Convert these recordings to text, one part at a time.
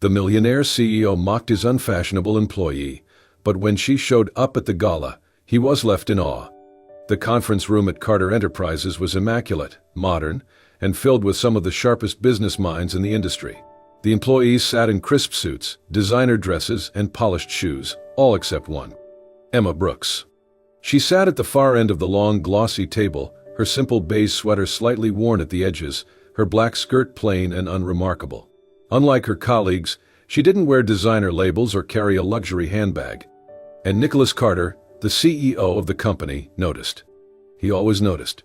The Millionaire CEO mocked his unfashionable employee, but when she showed up at the gala, he was left in awe. The conference room at Carter Enterprises was immaculate, modern, and filled with some of the sharpest business minds in the industry. The employees sat in crisp suits, designer dresses, and polished shoes, all except one. Emma Brooks. She sat at the far end of the long, glossy table, her simple beige sweater slightly worn at the edges, her black skirt plain and unremarkable. Unlike her colleagues, she didn't wear designer labels or carry a luxury handbag. And Nicholas Carter, the CEO of the company, noticed. He always noticed.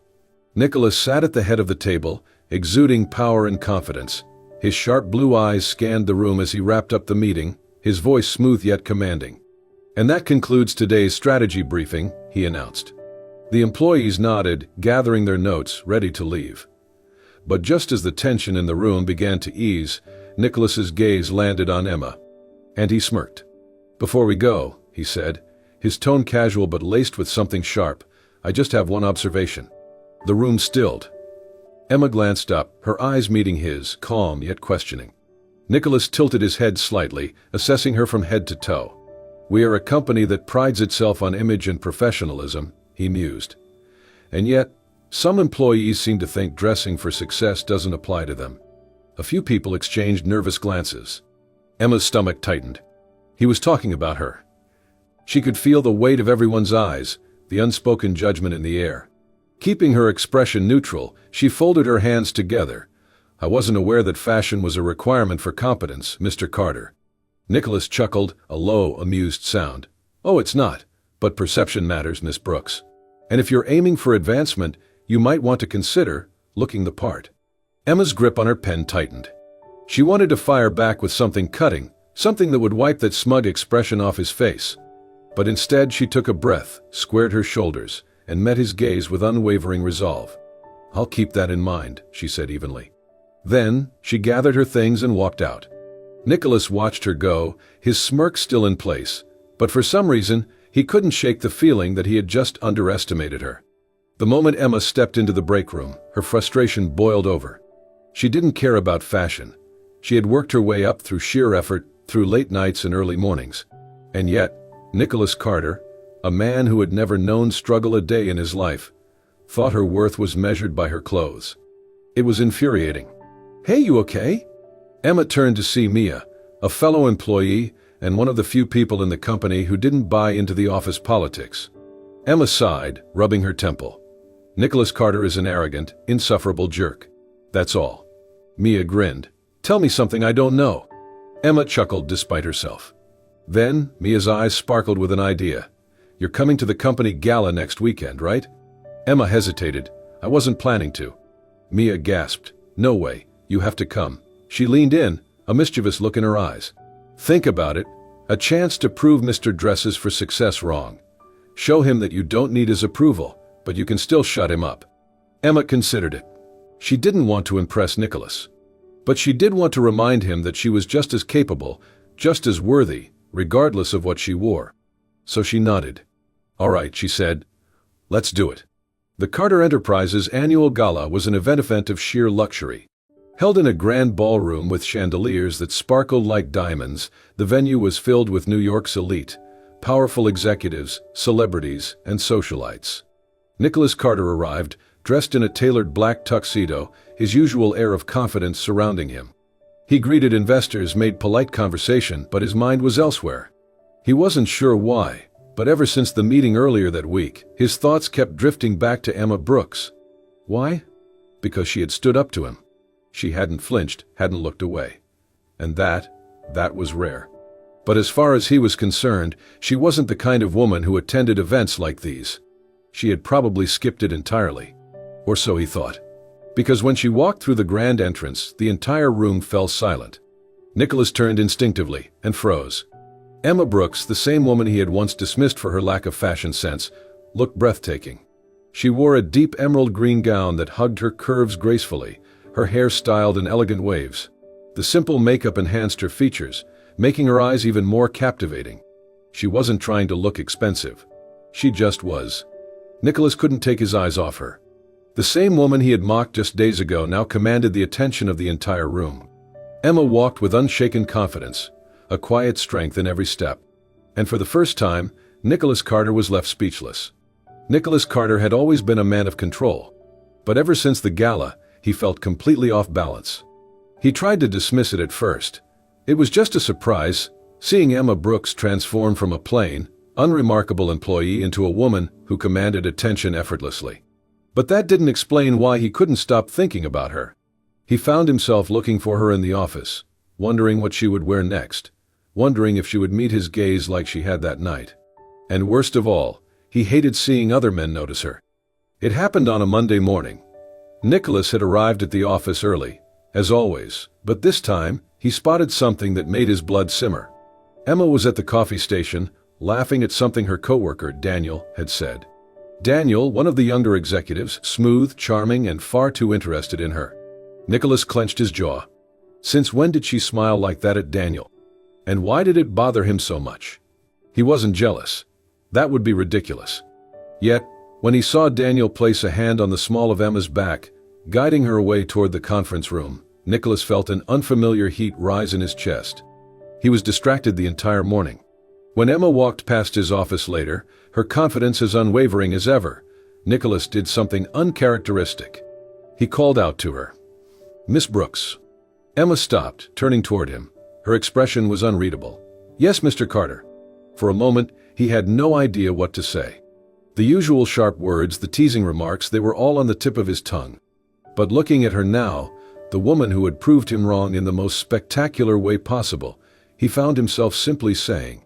Nicholas sat at the head of the table, exuding power and confidence. His sharp blue eyes scanned the room as he wrapped up the meeting, his voice smooth yet commanding. "And that concludes today's strategy briefing," he announced. The employees nodded, gathering their notes, ready to leave. But just as the tension in the room began to ease, Nicholas's gaze landed on Emma. And he smirked. "Before we go," he said, his tone casual but laced with something sharp, "I just have one observation." The room stilled. Emma glanced up, her eyes meeting his, calm yet questioning. Nicholas tilted his head slightly, assessing her from head to toe. "We are a company that prides itself on image and professionalism," he mused. "And yet, some employees seem to think dressing for success doesn't apply to them." A few people exchanged nervous glances. Emma's stomach tightened. He was talking about her. She could feel the weight of everyone's eyes, the unspoken judgment in the air. Keeping her expression neutral, she folded her hands together. "I wasn't aware that fashion was a requirement for competence, Mr. Carter." Nicholas chuckled, a low, amused sound. "Oh, it's not. But perception matters, Miss Brooks. And if you're aiming for advancement, you might want to consider looking the part." Emma's grip on her pen tightened. She wanted to fire back with something cutting, something that would wipe that smug expression off his face. But instead she took a breath, squared her shoulders, and met his gaze with unwavering resolve. "I'll keep that in mind," she said evenly. Then she gathered her things and walked out. Nicholas watched her go, his smirk still in place, but for some reason, he couldn't shake the feeling that he had just underestimated her. The moment Emma stepped into the break room, her frustration boiled over. She didn't care about fashion. She had worked her way up through sheer effort, through late nights and early mornings. And yet, Nicholas Carter, a man who had never known struggle a day in his life, thought her worth was measured by her clothes. It was infuriating. "Hey, you okay?" Emma turned to see Mia, a fellow employee and one of the few people in the company who didn't buy into the office politics. Emma sighed, rubbing her temple. "Nicholas Carter is an arrogant, insufferable jerk. That's all." Mia grinned. "Tell me something I don't know." Emma chuckled despite herself. Then, Mia's eyes sparkled with an idea. "You're coming to the company gala next weekend, right?" Emma hesitated. "I wasn't planning to." Mia gasped. "No way, you have to come." She leaned in, a mischievous look in her eyes. "Think about it. A chance to prove Mr. Dresses for success wrong. Show him that you don't need his approval, but you can still shut him up." Emma considered it. She didn't want to impress Nicholas. But she did want to remind him that she was just as capable, just as worthy, regardless of what she wore. So she nodded. "All right," she said. "Let's do it." The Carter Enterprises annual gala was an event of sheer luxury. Held in a grand ballroom with chandeliers that sparkled like diamonds, the venue was filled with New York's elite, powerful executives, celebrities, and socialites. Nicholas Carter arrived, dressed in a tailored black tuxedo, his usual air of confidence surrounding him. He greeted investors, made polite conversation, but his mind was elsewhere. He wasn't sure why, but ever since the meeting earlier that week, his thoughts kept drifting back to Emma Brooks. Why? Because she had stood up to him. She hadn't flinched, hadn't looked away. And that was rare. But as far as he was concerned, she wasn't the kind of woman who attended events like these. She had probably skipped it entirely. Or so he thought. Because when she walked through the grand entrance, the entire room fell silent. Nicholas turned instinctively and froze. Emma Brooks, the same woman he had once dismissed for her lack of fashion sense, looked breathtaking. She wore a deep emerald green gown that hugged her curves gracefully, her hair styled in elegant waves. The simple makeup enhanced her features, making her eyes even more captivating. She wasn't trying to look expensive. She just was. Nicholas couldn't take his eyes off her. The same woman he had mocked just days ago now commanded the attention of the entire room. Emma walked with unshaken confidence, a quiet strength in every step. And for the first time, Nicholas Carter was left speechless. Nicholas Carter had always been a man of control, but ever since the gala, he felt completely off balance. He tried to dismiss it at first. It was just a surprise, seeing Emma Brooks transform from a plain, unremarkable employee into a woman who commanded attention effortlessly. But that didn't explain why he couldn't stop thinking about her. He found himself looking for her in the office, wondering what she would wear next, wondering if she would meet his gaze like she had that night. And worst of all, he hated seeing other men notice her. It happened on a Monday morning. Nicholas had arrived at the office early, as always, but this time, he spotted something that made his blood simmer. Emma was at the coffee station, laughing at something her coworker, Daniel, had said. Daniel, one of the younger executives, smooth, charming, and far too interested in her. Nicholas clenched his jaw. Since when did she smile like that at Daniel? And why did it bother him so much? He wasn't jealous. That would be ridiculous. Yet, when he saw Daniel place a hand on the small of Emma's back, guiding her away toward the conference room, Nicholas felt an unfamiliar heat rise in his chest. He was distracted the entire morning. When Emma walked past his office later, her confidence as unwavering as ever, Nicholas did something uncharacteristic. He called out to her, "Miss Brooks." Emma stopped, turning toward him. Her expression was unreadable. "Yes, Mr. Carter." For a moment, he had no idea what to say. The usual sharp words, the teasing remarks, they were all on the tip of his tongue. But looking at her now, the woman who had proved him wrong in the most spectacular way possible, he found himself simply saying,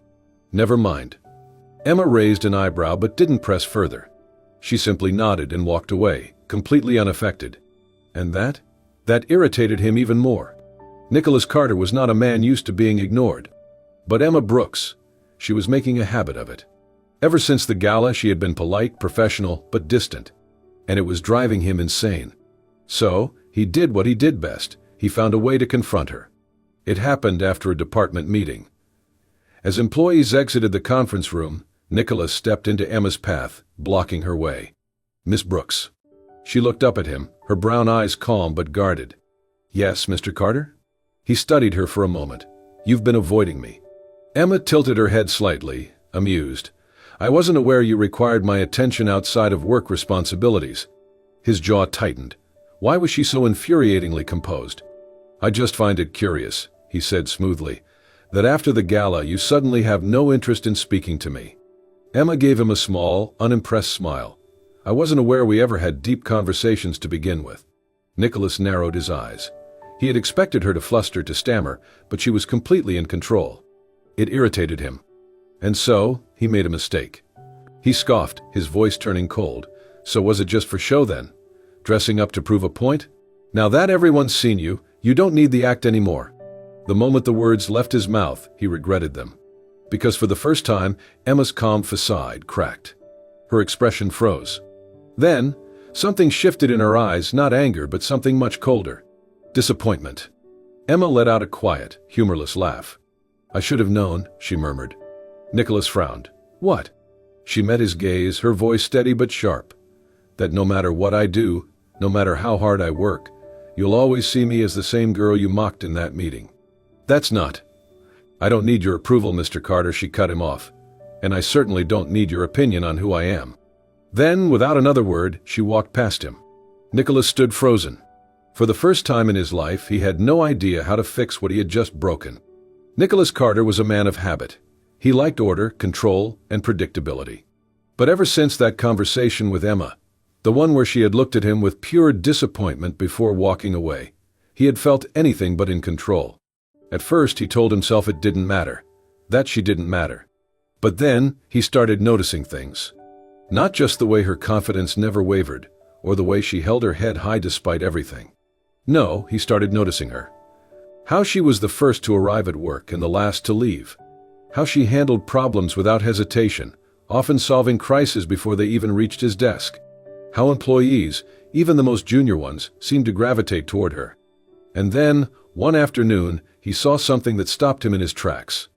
"Never mind." Emma raised an eyebrow but didn't press further. She simply nodded and walked away, completely unaffected. And that irritated him even more. Nicholas Carter was not a man used to being ignored. But Emma Brooks, she was making a habit of it. Ever since the gala, she had been polite, professional, but distant. And it was driving him insane. So, he did what he did best. He found a way to confront her. It happened after a department meeting. As employees exited the conference room, Nicholas stepped into Emma's path, blocking her way. "Miss Brooks." She looked up at him, her brown eyes calm but guarded. "Yes, Mr. Carter?" He studied her for a moment. "You've been avoiding me." Emma tilted her head slightly, amused. "I wasn't aware you required my attention outside of work responsibilities." His jaw tightened. Why was she so infuriatingly composed? "I just find it curious," he said smoothly, "that after the gala you suddenly have no interest in speaking to me." Emma gave him a small, unimpressed smile. "I wasn't aware we ever had deep conversations to begin with." Nicholas narrowed his eyes. He had expected her to fluster, to stammer, but she was completely in control. It irritated him. And so, he made a mistake. He scoffed, his voice turning cold. "So was it just for show then? Dressing up to prove a point? Now that everyone's seen you, you don't need the act anymore." The moment the words left his mouth, he regretted them. Because for the first time, Emma's calm facade cracked. Her expression froze. Then, something shifted in her eyes, not anger, but something much colder. Disappointment. Emma let out a quiet, humorless laugh. "I should have known," she murmured. Nicholas frowned. "What?" She met his gaze, her voice steady but sharp. "That no matter what I do, no matter how hard I work, you'll always see me as the same girl you mocked in that meeting." "That's not." "I don't need your approval, Mr. Carter," she cut him off. "And I certainly don't need your opinion on who I am." Then, without another word, she walked past him. Nicholas stood frozen. For the first time in his life, he had no idea how to fix what he had just broken. Nicholas Carter was a man of habit. He liked order, control, and predictability. But ever since that conversation with Emma, the one where she had looked at him with pure disappointment before walking away, he had felt anything but in control. At first, he told himself it didn't matter, that she didn't matter. But then, he started noticing things. Not just the way her confidence never wavered, or the way she held her head high despite everything. No, he started noticing her. How she was the first to arrive at work and the last to leave. How she handled problems without hesitation, often solving crises before they even reached his desk. How employees, even the most junior ones, seemed to gravitate toward her. And then, one afternoon, he saw something that stopped him in his tracks.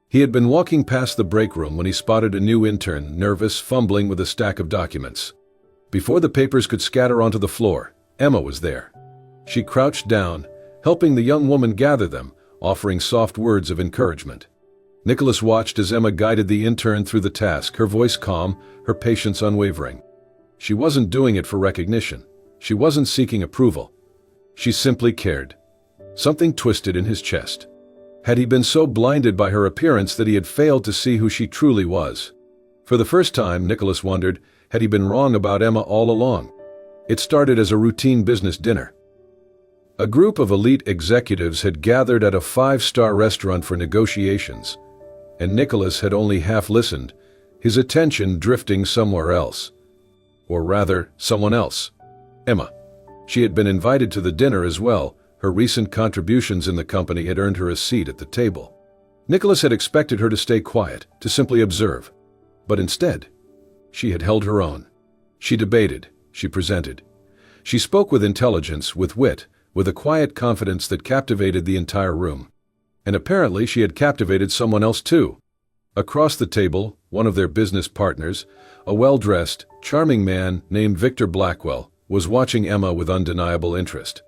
He had been walking past the break room when he spotted a new intern, nervous, fumbling with a stack of documents. Before the papers could scatter onto the floor, Emma was there. She crouched down, helping the young woman gather them, offering soft words of encouragement. Nicholas watched as Emma guided the intern through the task, her voice calm, her patience unwavering. She wasn't doing it for recognition. She wasn't seeking approval. She simply cared. Something twisted in his chest. Had he been so blinded by her appearance that he had failed to see who she truly was? For the first time, Nicholas wondered, had he been wrong about Emma all along? It started as a routine business dinner. A group of elite executives had gathered at a five-star restaurant for negotiations, and Nicholas had only half listened, his attention drifting somewhere else. Or rather, someone else. Emma. She had been invited to the dinner as well. Her recent contributions in the company had earned her a seat at the table. Nicholas had expected her to stay quiet, to simply observe. But instead, she had held her own. She debated, she presented. She spoke with intelligence, with wit, with a quiet confidence that captivated the entire room. And apparently she had captivated someone else too. Across the table, one of their business partners, a well-dressed, charming man named Victor Blackwell, was watching Emma with undeniable interest.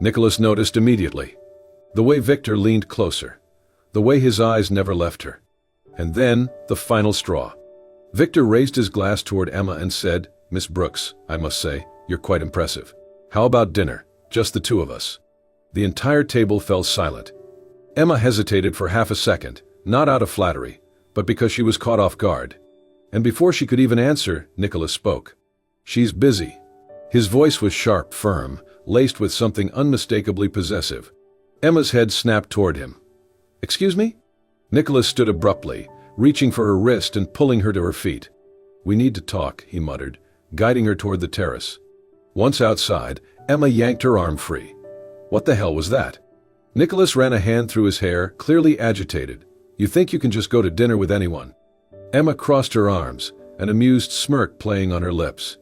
Nicholas noticed immediately. The way Victor leaned closer. The way his eyes never left her. And then, the final straw. Victor raised his glass toward Emma and said, "Miss Brooks, I must say, you're quite impressive. How about dinner? Just the two of us." The entire table fell silent. Emma hesitated for half a second, not out of flattery, but because she was caught off guard. And before she could even answer, Nicholas spoke. "She's busy." His voice was sharp, firm, laced with something unmistakably possessive. Emma's head snapped toward him. "Excuse me?" Nicholas stood abruptly, reaching for her wrist and pulling her to her feet. "We need to talk," he muttered, guiding her toward the terrace. Once outside, Emma yanked her arm free. What the hell was that? Nicholas ran a hand through his hair, clearly agitated. "You think you can just go to dinner with anyone?" Emma crossed her arms, an amused smirk playing on her lips.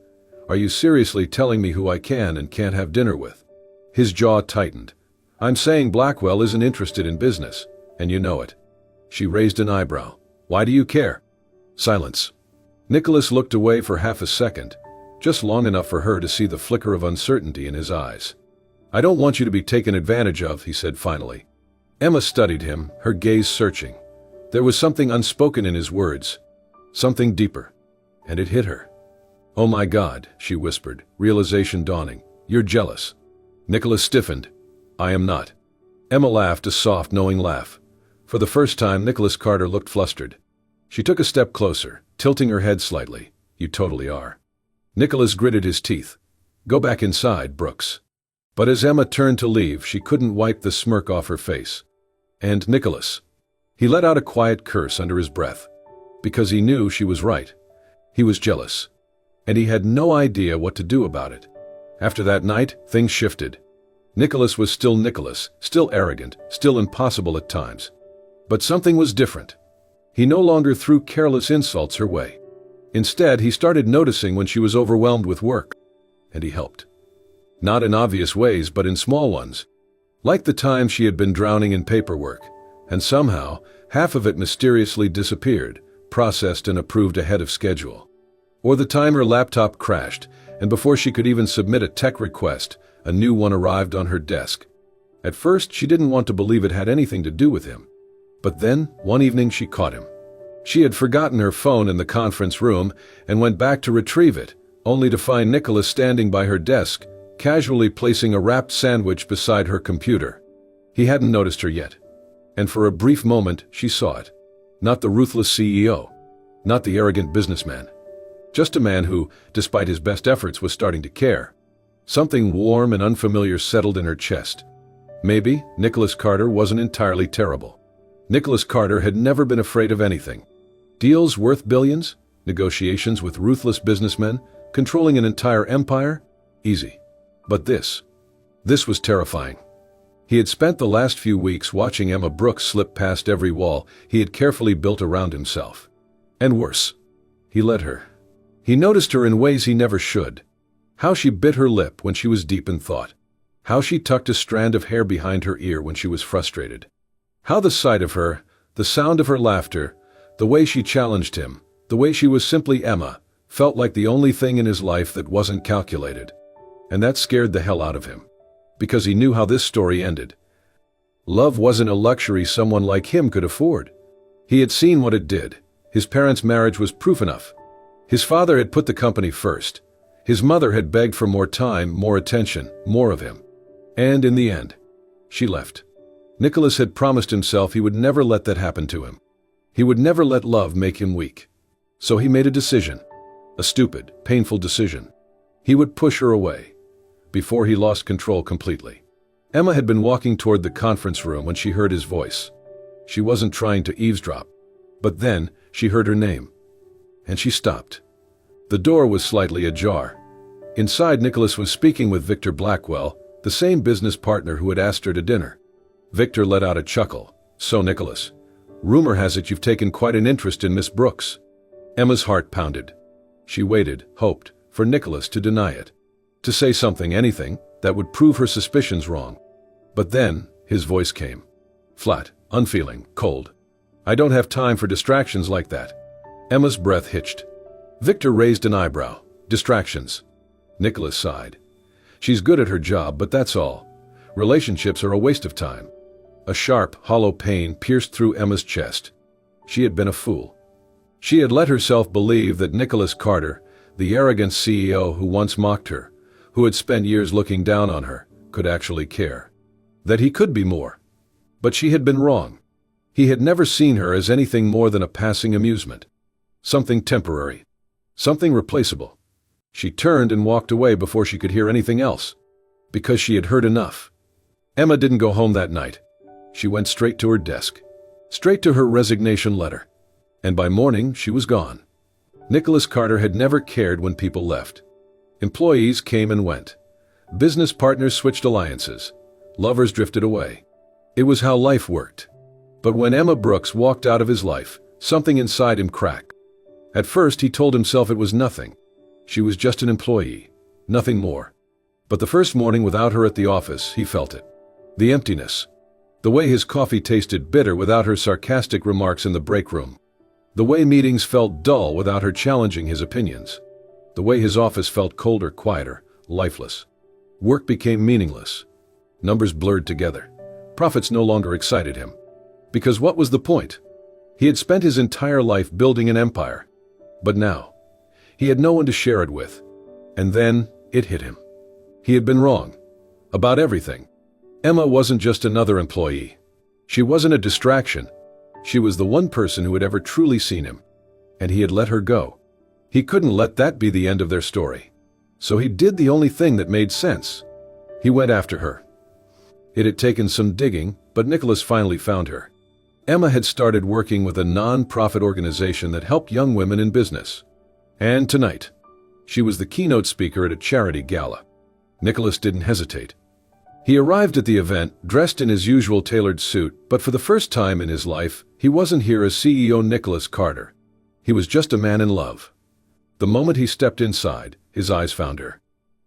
"Are you seriously telling me who I can and can't have dinner with?" His jaw tightened. "I'm saying Blackwell isn't interested in business, and you know it." She raised an eyebrow. "Why do you care?" Silence. Nicholas looked away for half a second, just long enough for her to see the flicker of uncertainty in his eyes. "I don't want you to be taken advantage of," he said finally. Emma studied him, her gaze searching. There was something unspoken in his words, something deeper, and it hit her. "Oh my God," she whispered, realization dawning. "You're jealous." Nicholas stiffened. "I am not." Emma laughed, a soft, knowing laugh. For the first time, Nicholas Carter looked flustered. She took a step closer, tilting her head slightly. "You totally are." Nicholas gritted his teeth. "Go back inside, Brooks." But as Emma turned to leave, she couldn't wipe the smirk off her face. And Nicholas. He let out a quiet curse under his breath. Because he knew she was right. He was jealous. And he had no idea what to do about it. After that night, things shifted. Nicholas was still Nicholas, still arrogant, still impossible at times. But something was different. He no longer threw careless insults her way. Instead, he started noticing when she was overwhelmed with work. And he helped. Not in obvious ways, but in small ones. Like the time she had been drowning in paperwork, and somehow, half of it mysteriously disappeared, processed and approved ahead of schedule. Or the time her laptop crashed, and before she could even submit a tech request, a new one arrived on her desk. At first, she didn't want to believe it had anything to do with him. But then, one evening she caught him. She had forgotten her phone in the conference room and went back to retrieve it, only to find Nicholas standing by her desk, casually placing a wrapped sandwich beside her computer. He hadn't noticed her yet. And for a brief moment, she saw it. Not the ruthless CEO. Not the arrogant businessman. Just a man who, despite his best efforts, was starting to care. Something warm and unfamiliar settled in her chest. Maybe Nicholas Carter wasn't entirely terrible. Nicholas Carter had never been afraid of anything. Deals worth billions? Negotiations with ruthless businessmen? Controlling an entire empire? Easy. But this was terrifying. He had spent the last few weeks watching Emma Brooks slip past every wall he had carefully built around himself. And worse, he let her. He noticed her in ways he never should. How she bit her lip when she was deep in thought. How she tucked a strand of hair behind her ear when she was frustrated. How the sight of her, the sound of her laughter, the way she challenged him, the way she was simply Emma, felt like the only thing in his life that wasn't calculated. And that scared the hell out of him. because he knew how this story ended. Love wasn't a luxury someone like him could afford. He had seen what it did. His parents' marriage was proof enough. His father had put the company first. His mother had begged for more time, more attention, more of him. And in the end, she left. Nicholas had promised himself he would never let that happen to him. He would never let love make him weak. So he made a decision. A stupid, painful decision. He would push her away before he lost control completely. Emma had been walking toward the conference room when she heard his voice. She wasn't trying to eavesdrop. But then she heard her name. And she stopped. The door was slightly ajar. Inside, Nicholas was speaking with Victor Blackwell, the same business partner who had asked her to dinner. Victor let out a chuckle. "So, Nicholas, rumor has it you've taken quite an interest in Miss Brooks." Emma's heart pounded. She waited, hoped, for Nicholas to deny it. To say something, anything, that would prove her suspicions wrong. But then, his voice came. Flat, unfeeling, cold. "I don't have time for distractions like that." Emma's breath hitched. Victor raised an eyebrow. "Distractions." Nicholas sighed. "She's good at her job, but that's all. Relationships are a waste of time." A sharp, hollow pain pierced through Emma's chest. She had been a fool. She had let herself believe that Nicholas Carter, the arrogant CEO who once mocked her, who had spent years looking down on her, could actually care. That he could be more. But she had been wrong. He had never seen her as anything more than a passing amusement. Something temporary. Something replaceable. She turned and walked away before she could hear anything else. Because she had heard enough. Emma didn't go home that night. She went straight to her desk. Straight to her resignation letter. And by morning, she was gone. Nicholas Carter had never cared when people left. Employees came and went. Business partners switched alliances. Lovers drifted away. It was how life worked. But when Emma Brooks walked out of his life, something inside him cracked. At first, he told himself it was nothing. She was just an employee. Nothing more. But the first morning without her at the office, he felt it. The emptiness. The way his coffee tasted bitter without her sarcastic remarks in the break room. The way meetings felt dull without her challenging his opinions. The way his office felt colder, quieter, lifeless. Work became meaningless. Numbers blurred together. Profits no longer excited him. Because what was the point? He had spent his entire life building an empire. But now, he had no one to share it with. And then, it hit him. He had been wrong. About everything. Emma wasn't just another employee. She wasn't a distraction. She was the one person who had ever truly seen him. And he had let her go. He couldn't let that be the end of their story. So he did the only thing that made sense. He went after her. It had taken some digging, but Nicholas finally found her. Emma had started working with a non-profit organization that helped young women in business. And tonight, she was the keynote speaker at a charity gala. Nicholas didn't hesitate. He arrived at the event dressed in his usual tailored suit, but for the first time in his life, he wasn't here as CEO Nicholas Carter. He was just a man in love. The moment he stepped inside, his eyes found her.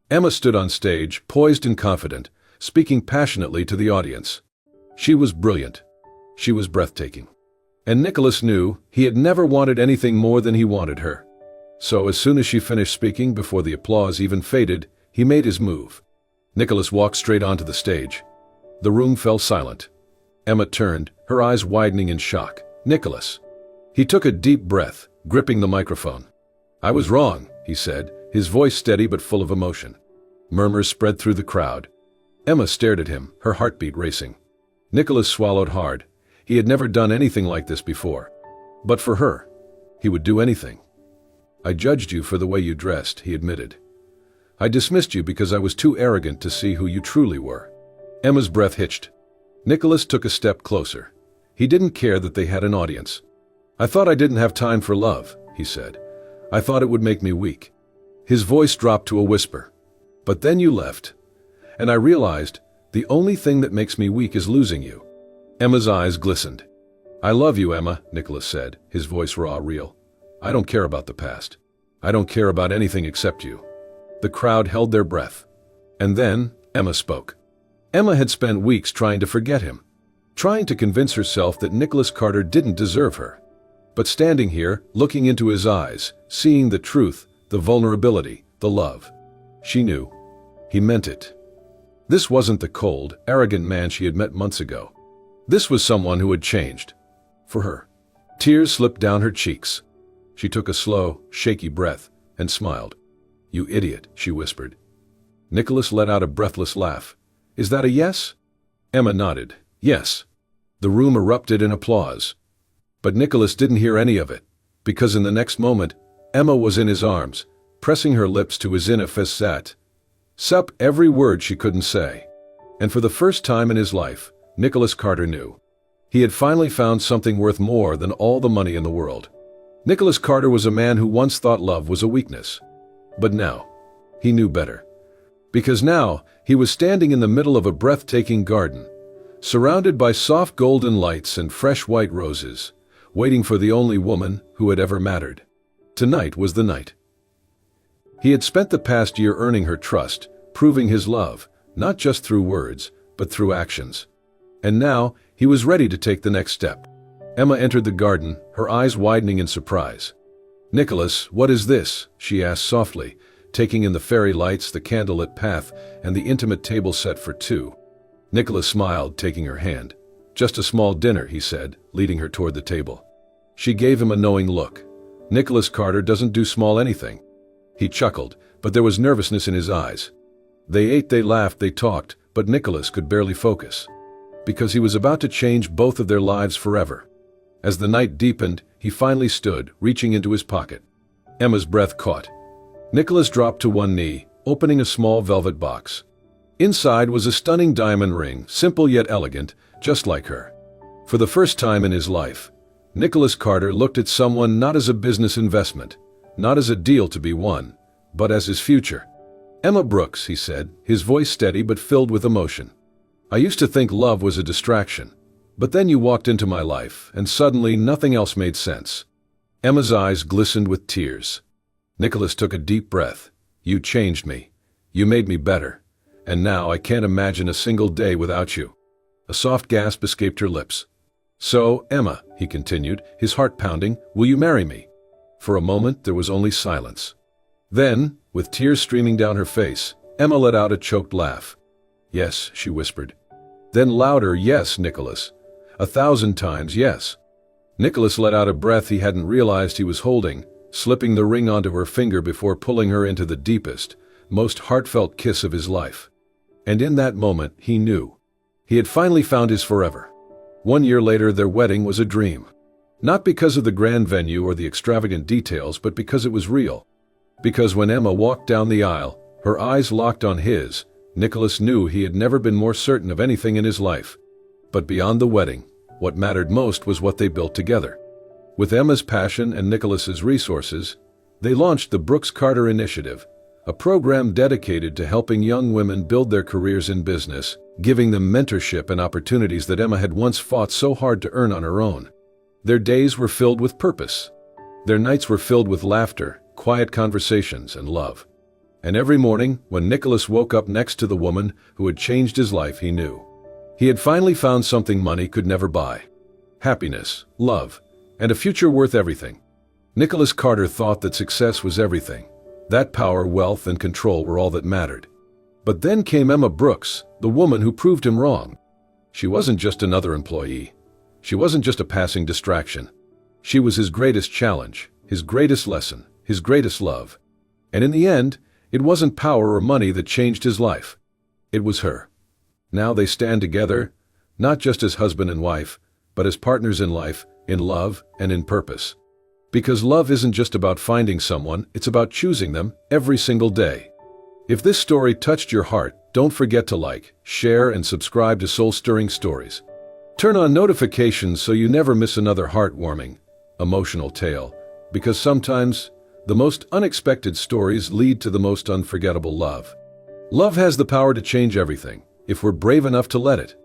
Emma stood on stage, poised and confident, speaking passionately to the audience. She was brilliant. She was breathtaking. And Nicholas knew he had never wanted anything more than he wanted her. So as soon as she finished speaking, before the applause even faded, he made his move. Nicholas walked straight onto the stage. The room fell silent. Emma turned, her eyes widening in shock. "Nicholas." He took a deep breath, gripping the microphone. "I was wrong," he said, his voice steady but full of emotion. Murmurs spread through the crowd. Emma stared at him, her heartbeat racing. Nicholas swallowed hard. He had never done anything like this before. But for her, he would do anything. "I judged you for the way you dressed," he admitted. "I dismissed you because I was too arrogant to see who you truly were." Emma's breath hitched. Nicholas took a step closer. He didn't care that they had an audience. "I thought I didn't have time for love," he said. "I thought it would make me weak." His voice dropped to a whisper. "But then you left. And I realized the only thing that makes me weak is losing you." Emma's eyes glistened. "I love you, Emma," Nicholas said, his voice raw, real. "I don't care about the past. I don't care about anything except you." The crowd held their breath. And then, Emma spoke. Emma had spent weeks trying to forget him, trying to convince herself that Nicholas Carter didn't deserve her. But standing here, looking into his eyes, seeing the truth, the vulnerability, the love, she knew. He meant it. This wasn't the cold, arrogant man she had met months ago. This was someone who had changed. For her. Tears slipped down her cheeks. She took a slow, shaky breath and smiled. "You idiot," she whispered. Nicholas let out a breathless laugh. "Is that a yes?" Emma nodded. "Yes." The room erupted in applause. But Nicholas didn't hear any of it, because in the next moment, Emma was in his arms, pressing her lips to his ineffaçat. Sup every word she couldn't say. And for the first time in his life, Nicholas Carter knew. He had finally found something worth more than all the money in the world. Nicholas Carter was a man who once thought love was a weakness. But now, he knew better. Because now, he was standing in the middle of a breathtaking garden, surrounded by soft golden lights and fresh white roses, waiting for the only woman who had ever mattered. Tonight was the night. He had spent the past year earning her trust, proving his love, not just through words, but through actions. And now, he was ready to take the next step. Emma entered the garden, her eyes widening in surprise. "Nicholas, what is this?" she asked softly, taking in the fairy lights, the candlelit path, and the intimate table set for two. Nicholas smiled, taking her hand. "Just a small dinner," he said, leading her toward the table. She gave him a knowing look. Nicholas Carter doesn't do small anything. He chuckled, but there was nervousness in his eyes. They ate, they laughed, they talked, but Nicholas could barely focus. Because he was about to change both of their lives forever. As the night deepened, he finally stood, reaching into his pocket. Emma's breath caught. Nicholas dropped to one knee, opening a small velvet box. Inside was a stunning diamond ring, simple yet elegant, just like her. For the first time in his life, Nicholas Carter looked at someone not as a business investment, not as a deal to be won, but as his future. "Emma Brooks," he said, his voice steady but filled with emotion. "I used to think love was a distraction. But then you walked into my life, and suddenly nothing else made sense." Emma's eyes glistened with tears. Nicholas took a deep breath. "You changed me. You made me better. And now I can't imagine a single day without you." A soft gasp escaped her lips. "So, Emma," he continued, his heart pounding, "will you marry me?" For a moment there was only silence. Then, with tears streaming down her face, Emma let out a choked laugh. "Yes," she whispered. Then louder, "Yes, Nicholas. 1,000 times yes." Nicholas let out a breath he hadn't realized he was holding, slipping the ring onto her finger before pulling her into the deepest, most heartfelt kiss of his life. And in that moment, he knew. He had finally found his forever. 1 year later, their wedding was a dream. Not because of the grand venue or the extravagant details, but because it was real. Because when Emma walked down the aisle, her eyes locked on his, Nicholas knew he had never been more certain of anything in his life. But beyond the wedding, what mattered most was what they built together. With Emma's passion and Nicholas's resources, they launched the Brooks Carter Initiative, a program dedicated to helping young women build their careers in business, giving them mentorship and opportunities that Emma had once fought so hard to earn on her own. Their days were filled with purpose. Their nights were filled with laughter, quiet conversations, and love. And every morning, when Nicholas woke up next to the woman who had changed his life, he knew. He had finally found something money could never buy. Happiness, love, and a future worth everything. Nicholas Carter thought that success was everything. That power, wealth, and control were all that mattered. But then came Emma Brooks, the woman who proved him wrong. She wasn't just another employee. She wasn't just a passing distraction. She was his greatest challenge, his greatest lesson, his greatest love. And in the end, it wasn't power or money that changed his life. It was her. Now they stand together, not just as husband and wife, but as partners in life, in love, and in purpose. Because love isn't just about finding someone, it's about choosing them every single day. If this story touched your heart, don't forget to like, share, and subscribe to Soul-Stirring Stories. Turn on notifications so you never miss another heartwarming, emotional tale, because sometimes the most unexpected stories lead to the most unforgettable love. Love has the power to change everything, if we're brave enough to let it.